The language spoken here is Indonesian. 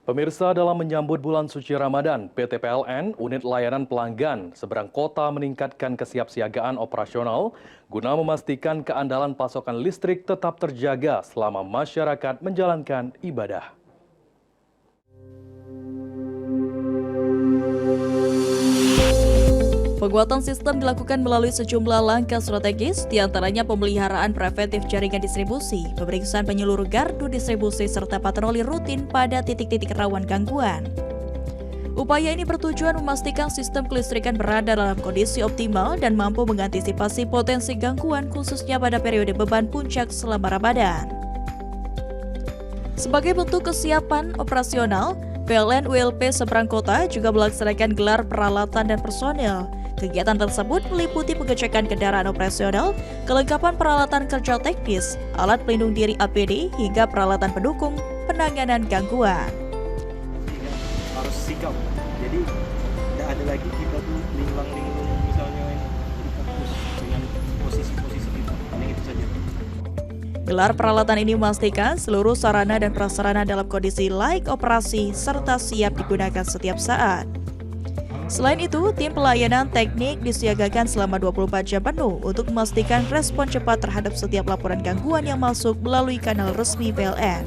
Pemirsa, dalam menyambut bulan suci Ramadan, PT PLN, Unit Layanan Pelanggan, Seberang Kota meningkatkan kesiapsiagaan operasional guna memastikan keandalan pasokan listrik tetap terjaga selama masyarakat menjalankan ibadah. Penguatan sistem dilakukan melalui sejumlah langkah strategis, diantaranya pemeliharaan preventif jaringan distribusi, pemeriksaan penyeluruh gardu distribusi, serta patroli rutin pada titik-titik rawan gangguan. Upaya ini bertujuan memastikan sistem kelistrikan berada dalam kondisi optimal dan mampu mengantisipasi potensi gangguan khususnya pada periode beban puncak selama Ramadan. Sebagai bentuk kesiapan operasional, PLN ULP Seberang Kota juga melaksanakan gelar peralatan dan personel. Kegiatan tersebut meliputi pengecekan kendaraan operasional, kelengkapan peralatan kerja teknis, alat pelindung diri APD, hingga peralatan pendukung penanganan gangguan. Harus sikap, jadi tidak ada lagi kita tuh linglung misalnya fokus dengan posisi-posisi kita, hanya itu saja. Gelar peralatan ini memastikan seluruh sarana dan prasarana dalam kondisi layak operasi serta siap digunakan setiap saat. Selain itu, tim pelayanan teknik disiagakan selama 24 jam penuh untuk memastikan respon cepat terhadap setiap laporan gangguan yang masuk melalui kanal resmi PLN.